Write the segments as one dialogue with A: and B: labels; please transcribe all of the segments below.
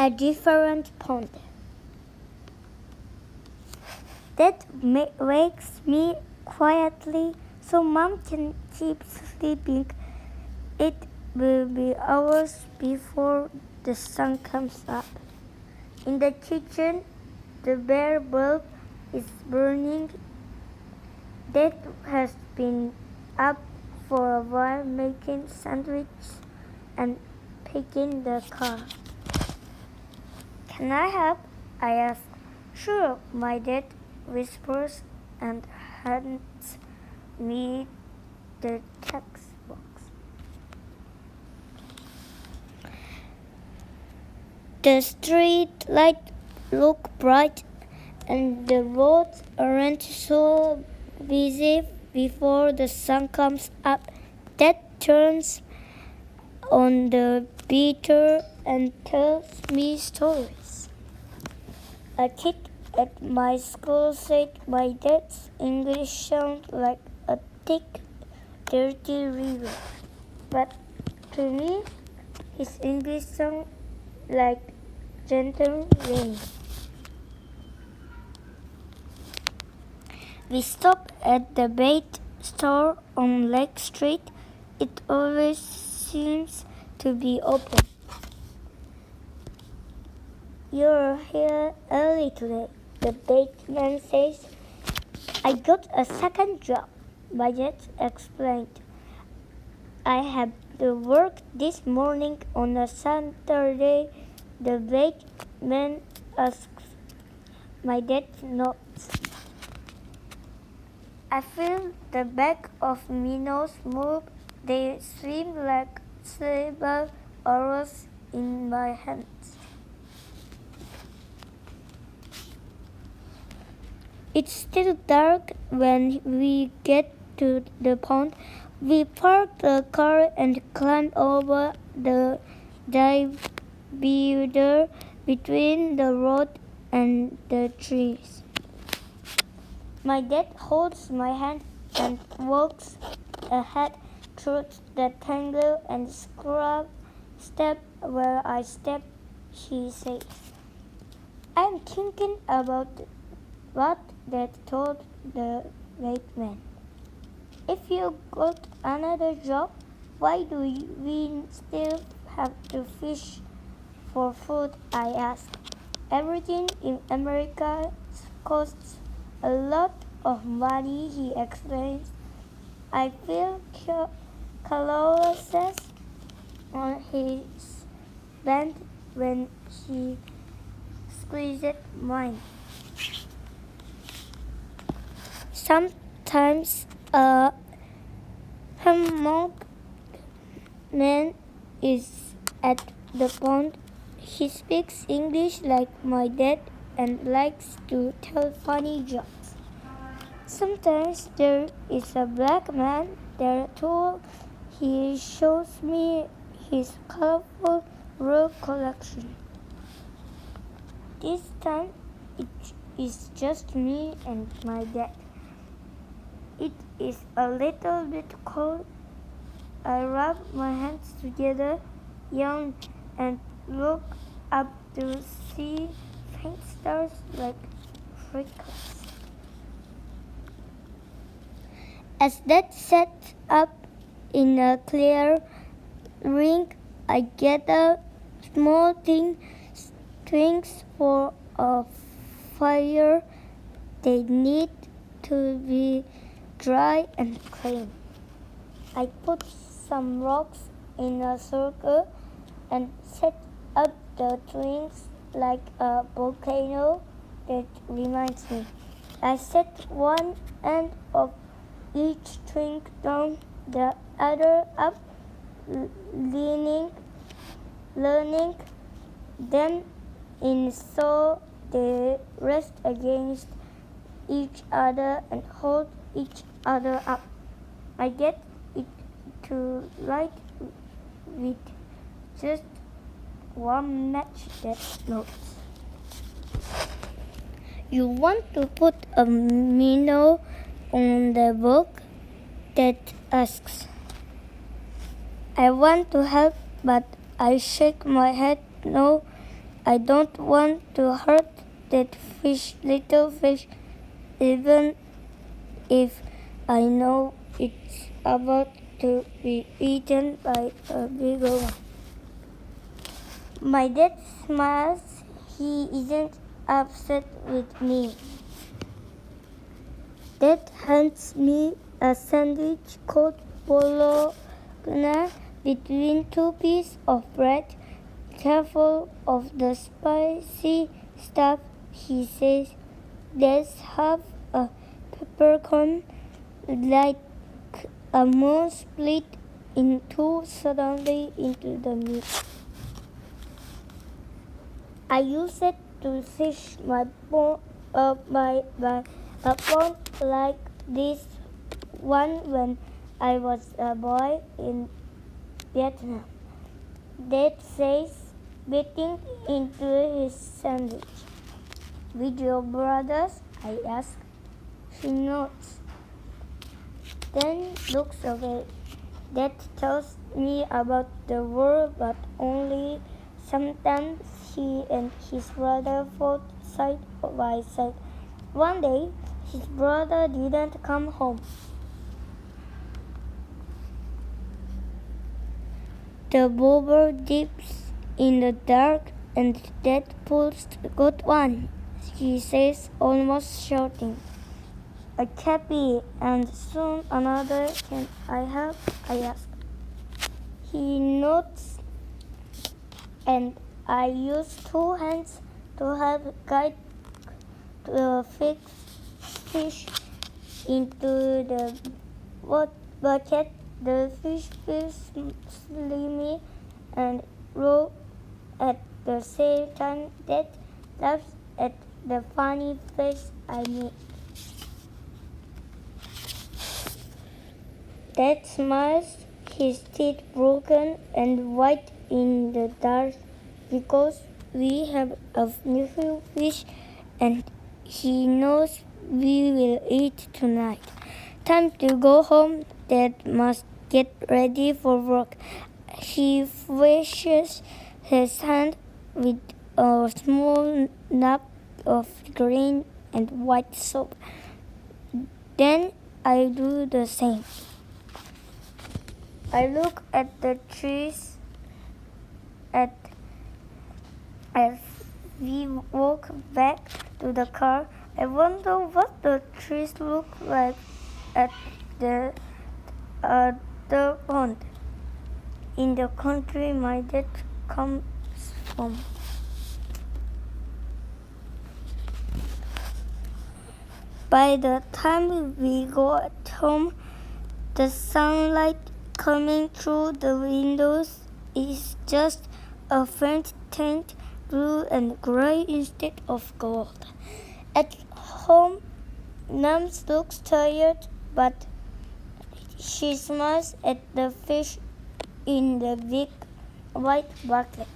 A: a different pond. That wakes me quietly so Mom can keep sleeping. It will be hours before the sun comes up. In the kitchen, the bare bulb is burning. Dad has been up for a while making sandwiches and picking the car. Can I help? I ask. Sure, my dad whispers and hands me the textbox. The street lights look bright and the roads aren't so busy before the sun comes up. Dad turns on the beater and tells me stories. A kid at my school said my dad's English sounds like a thick, dirty river. But to me, his English sounds like gentle rain. We stop at the bait store on Lake Street. It always seems to be open. You're here early today, the baitman says. I got a second job, my dad explained. I had to work this morning on a Saturday, the baitman asks. My dad nods. I feel the back of minnows move. They swim like silver arrows in my hands. It's still dark when we get to the pond. We park the car and climb over the divider between the road and the trees. My dad holds my hand and walks ahead through the tangle and step where I step, he says. I'm thinking about what Dad told the baitman. If you got another job, why do we still have to fish for food? I asked. Everything in America costs a lot of money, he explains. I feel calluses on his band when he squeezed mine. Sometimes a hammock man is at the pond. He speaks English like my dad and likes to tell funny jokes. Sometimes there is a black man there too. He shows me his colorful rug collection. This time it is just me and my dad. It is a little bit cold. I rub my hands together, yawn, and look up to see faint stars like freckles. As that sets up in a clear ring, I gather small twigs for a fire. They need to be dry and clean. I put some rocks in a circle and set up the twigs like a volcano. That reminds me. I set one end of each twig down, the other up, learning, then in so they rest against each other and hold each other up. I get it to light with just one match that floats. You want to put a minnow on the book? Dad asks. I want to help, but I shake my head. No, I don't want to hurt that little fish, even if I know it's about to be eaten by a bigger one. My dad smiles. He isn't upset with me. Dad hands me a sandwich called bologna between two pieces of bread. Careful of the spicy stuff, he says. Let's have a peppercorn like a moon split in two suddenly into the meat. I use it to fish my pond like this one when I was a boy in Vietnam. Dad says, biting into his sandwich. With your brothers? I ask. He nods, then looks away. Dad tells me about the world, but only sometimes he and his brother fought side by side. One day, his brother didn't come home. The bobber dips in the dark and Dad pulls the good one, he says, almost shouting. A cabby and soon another. Can I help? I ask. He nods and I use two hands to help guide the fish into the bucket. The fish feels slimy and raw at the same time. Dad laughs at the funny face I make. Dad smiles, his teeth broken and white in the dark because we have a few fish and he knows we will eat tonight. Time to go home. Dad must get ready for work. He washes his hand with a small nap of green and white soap. Then I do the same. I look at the trees as we walk back to the car. I wonder what the trees look like at the pond in the country my dad comes from. By the time we got home, the sunlight coming through the windows is just a faint tint, blue and gray instead of gold. At home, Mom looks tired, but she smiles at the fish in the big white bucket.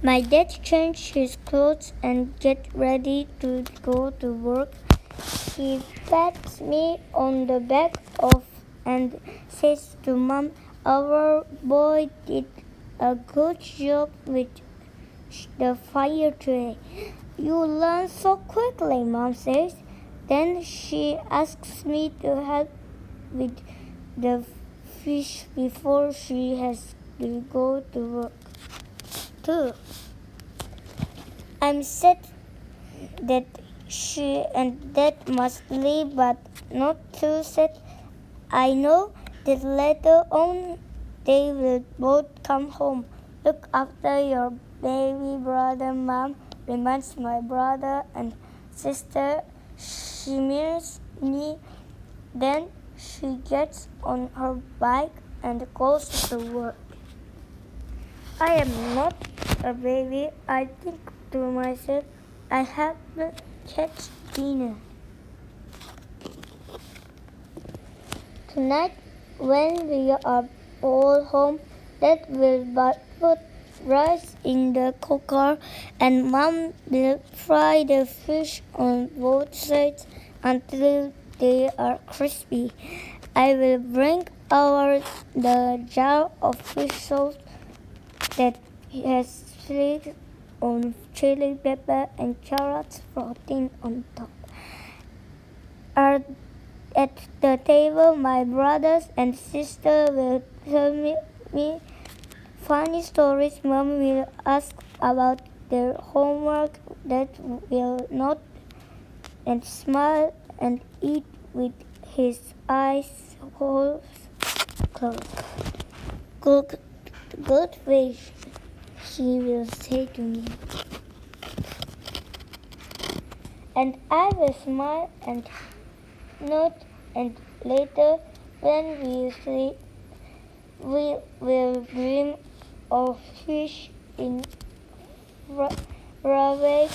A: My dad changed his clothes and get ready to go to work. He pats me on the back and says to Mom, "Our boy did a good job with the fire today." "You learn so quickly," Mom says. Then she asks me to help with the fish before she has to go to work too. I'm sad that she and Dad must leave, but not too sad. I know that later on they will both come home. "Look after your baby brother, Mom," reminds my brother and sister. She mirrors me. Then she gets on her bike and goes to work. I am not a baby. I think to myself, I haven't catch dinner. Tonight, when we are all home, Dad will put rice in the cooker and Mom will fry the fish on both sides until they are crispy. I will bring over the jar of fish sauce that has sliced on chili pepper and carrots floating on top. At the table, my brothers and sisters will tell me funny stories. Mom will ask about their homework. Dad will nod and smile and eat with his eyes closed. Good fish, he will say to me. And I will smile and nod, and later, when we sleep, we will dream of fish in ravioli.